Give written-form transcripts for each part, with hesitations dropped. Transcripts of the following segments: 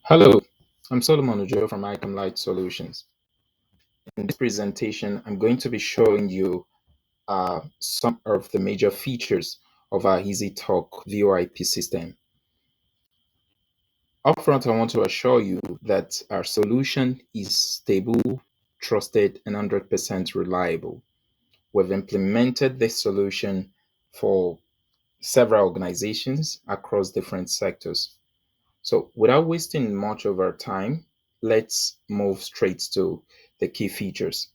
Hello, I'm Solomon Ojo from Icon Light Solutions. In this presentation, I'm going to be showing you some of the major features of our Eazytalk VoIP system. Upfront, I want to assure you that our solution is stable, trusted, and 100% reliable. We've implemented this solution for several organizations across different sectors. So without wasting much of our time, let's move straight to the key features.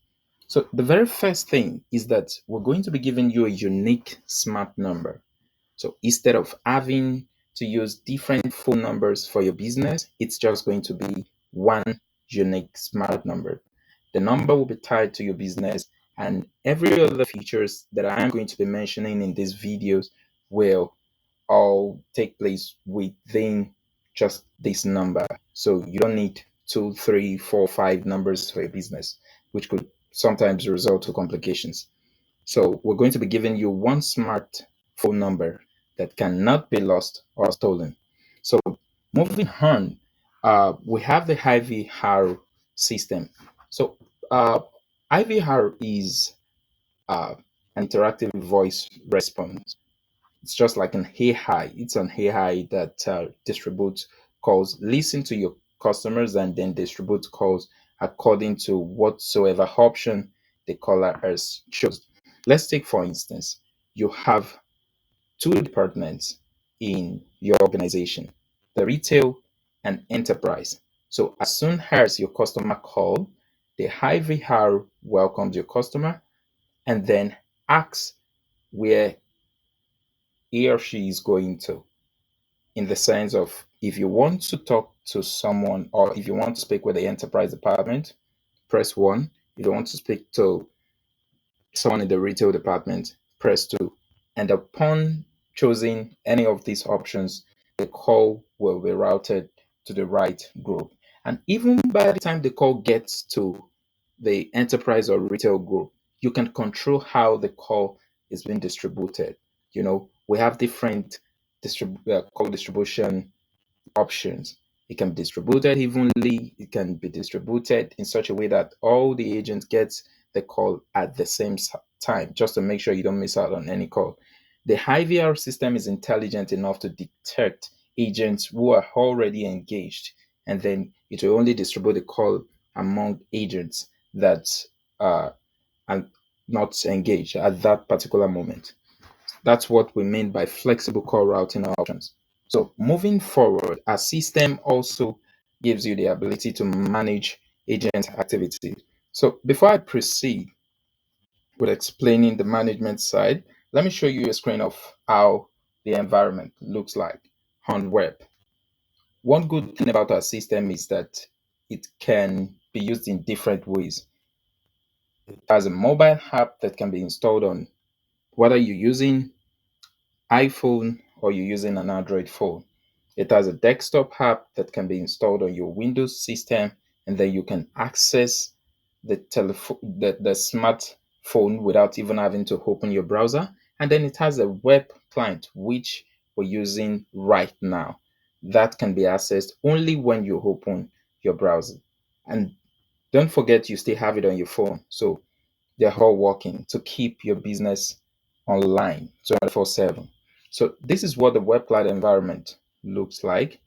So the very first thing is that we're going to be giving you a unique smart number. So instead of having to use different phone numbers for your business, it's just going to be one unique smart number. The number will be tied to your business, and every other features that I am going to be mentioning in these videos will all take place within just this number. So you don't need two, three, four, five numbers for your business, which could sometimes result to complications. So we're going to be giving you one smart phone number that cannot be lost or stolen. So moving on, we have the IVR system. So IVR is uh, an interactive voice response. It's just like an AI. It's an AI that distributes calls, listen to your customers, and then distributes calls according to whatsoever option the caller has chosen. Let's take, for instance, you have two departments in your organization, the retail and enterprise. So as soon as your customer call, the IVR welcomes your customer and then asks where he or she is going to, in the sense of if you want to talk to someone or if you want to speak with the enterprise department, press 1. If you want to speak to someone in the retail department, press 2. And upon choosing any of these options, the call will be routed to the right group. And even by the time the call gets to the enterprise or retail group, you can control how the call is being distributed. We have different call distribution options. It can be distributed evenly. It can be distributed in such a way that all the agents get the call at the same time, just to make sure you don't miss out on any call. The IVR system is intelligent enough to detect agents who are already engaged, and then it will only distribute the call among agents that are not engaged at that particular moment. That's what we mean by flexible call routing options. So moving forward, our system also gives you the ability to manage agent activity. So before I proceed with explaining the management side, let me show you a screen of how the environment looks like on web. One good thing about our system is that it can be used in different ways. It has a mobile app that can be installed on whether you're using iPhone or you're using an Android phone. It has a desktop app that can be installed on your Windows system, and then you can access the smartphone without even having to open your browser. And then it has a web client which we're using right now. That can be accessed only when you open your browser. And don't forget you still have it on your phone. So they're all working to keep your business online 24/7. So this is what the web cloud environment looks like.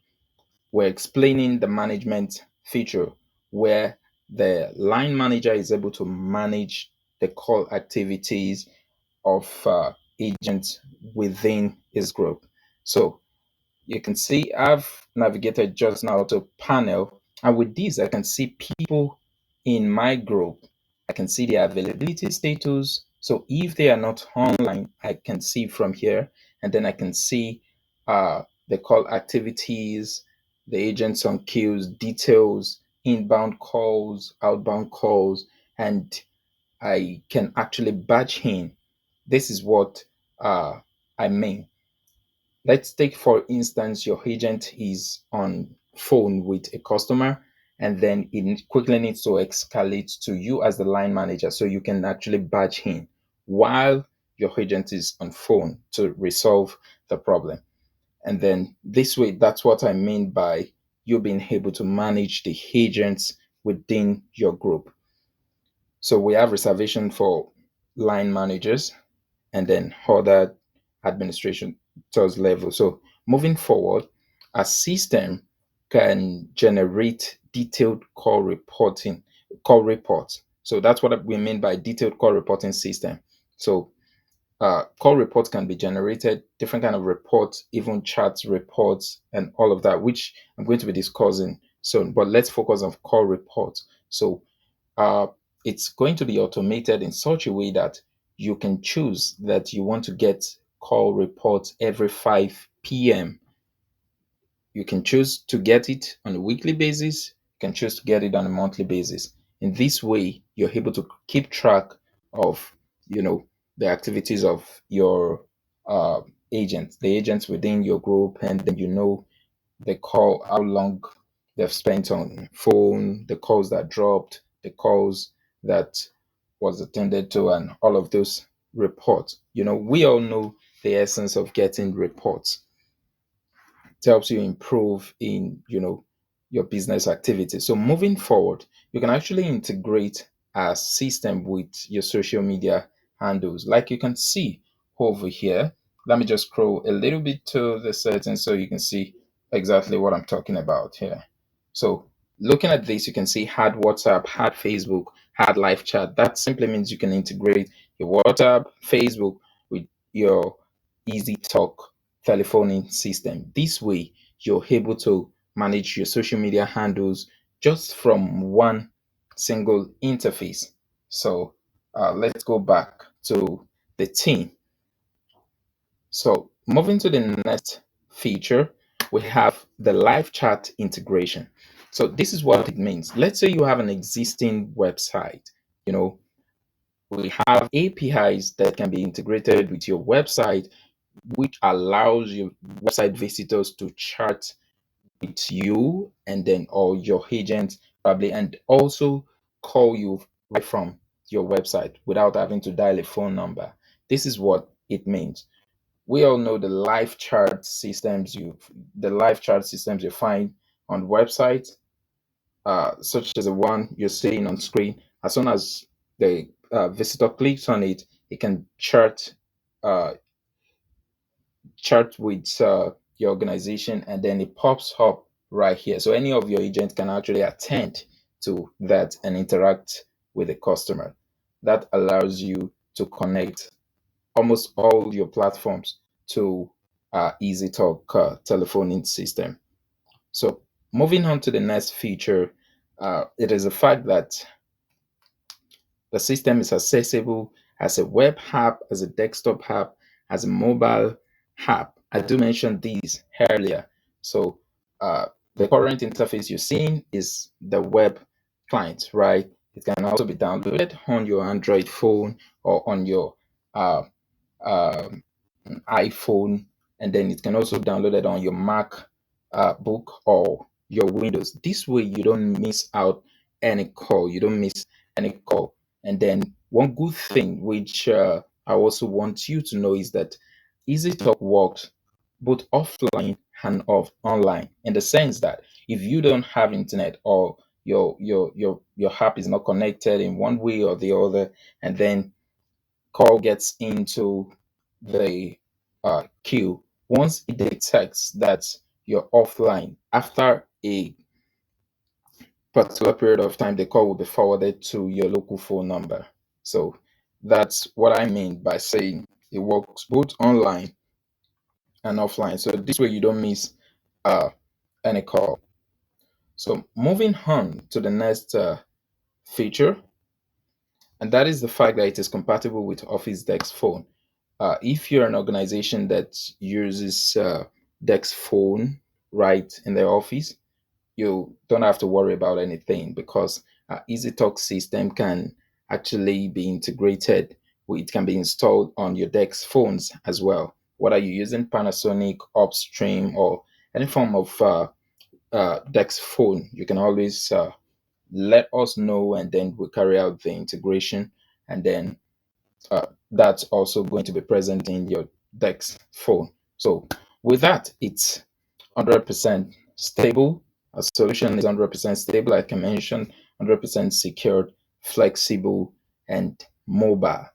We're explaining the management feature where the line manager is able to manage the call activities of agents within his group. So you can see I've navigated just now to panel, and with this I can see people in my group. I can see their availability status. So if they are not online, I can see from here, and then I can see the call activities, the agents on queues, details, inbound calls, outbound calls, and I can actually batch in. This is what I mean. Let's take, for instance, your agent is on phone with a customer, and then it quickly needs to escalate to you as the line manager so you can actually badge him while your agent is on phone to resolve the problem. And then this way, that's what I mean by you being able to manage the agents within your group. So we have reservation for line managers and then other administrators level. So moving forward, a system can generate detailed call reports. So that's what we mean by detailed call reporting system. So call reports can be generated, different kind of reports, even charts reports, and all of that, which I'm going to be discussing soon. But let's focus on call reports. So uh, it's going to be automated in such a way that you can choose that you want to get call reports every 5 p.m. You can choose to get it on a weekly basis. You can choose to get it on a monthly basis. In this way, you're able to keep track of, you know, the activities of your uh, agents, the agents within your group, and then you know the call, how long they've spent on phone, the calls that dropped, the calls that was attended to, and all of those reports. We all know the essence of getting reports. It helps you improve in your business activity. So moving forward, you can actually integrate a system with your social media handles, like you can see over here. Let me just scroll a little bit to the settings so you can see exactly what I'm talking about here. So looking at this, you can see add WhatsApp, add Facebook, add live chat. That simply means you can integrate your WhatsApp, Facebook with your Eazytalk telephoning system. This way, you're able to manage your social media handles just from one single interface. So let's go back to the team. So moving to the next feature, we have the live chat integration. So this is what it means. Let's say you have an existing website. You know, we have APIs that can be integrated with your website, which allows your website visitors to chat with you and then or your agent probably, and also call you right from your website without having to dial a phone number. This is what it means. We all know the live chat systems you find on websites, such as the one you're seeing on screen. As soon as the visitor clicks on it, it can uh, chart with your organization, and then it pops up right here. So any of your agents can actually attend to that and interact with the customer. That allows you to connect almost all your platforms to Eazytalk telephoning system. So moving on to the next feature, it is the fact that the system is accessible as a web app, as a desktop app, as a mobile app. I do mention these earlier. So the current interface you're seeing is the web client, right? It can also be downloaded on your Android phone or on your uh, um, iPhone, and then it can also download it on your Mac book or your Windows. This way, you don't miss out any call. You don't miss any call. And then one good thing which I also want you to know is that EasyTalk works both offline and online, in the sense that if you don't have internet or your app is not connected in one way or the other, and then call gets into the queue, once it detects that you're offline after a particular period of time, the call will be forwarded to your local phone number. So that's what I mean by saying it works both online and offline. So this way you don't miss uh, any call. So moving on to the next feature, and that is the fact that it is compatible with Office Desk Phone. If you're an organization that uses Desk Phone right in their office, you don't have to worry about anything, because EasyTalk system can actually be integrated. It can be installed on your Dex phones as well. Whether you're using Panasonic, Upstream, or any form of Dex phone, you can always let us know, and then we carry out the integration, and then that's also going to be present in your Dex phone. So with that, it's 100% stable, A solution is 100% stable, like I mentioned, 100% secured, flexible, and mobile.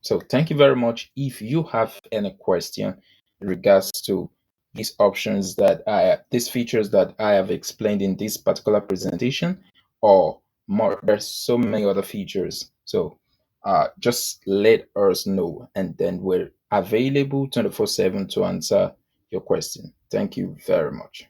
So thank you very much. If you have any question in regards to these features that I have explained in this particular presentation, or more, there's so many other features. So just let us know, and then we're available 24/7 to answer your question. Thank you very much.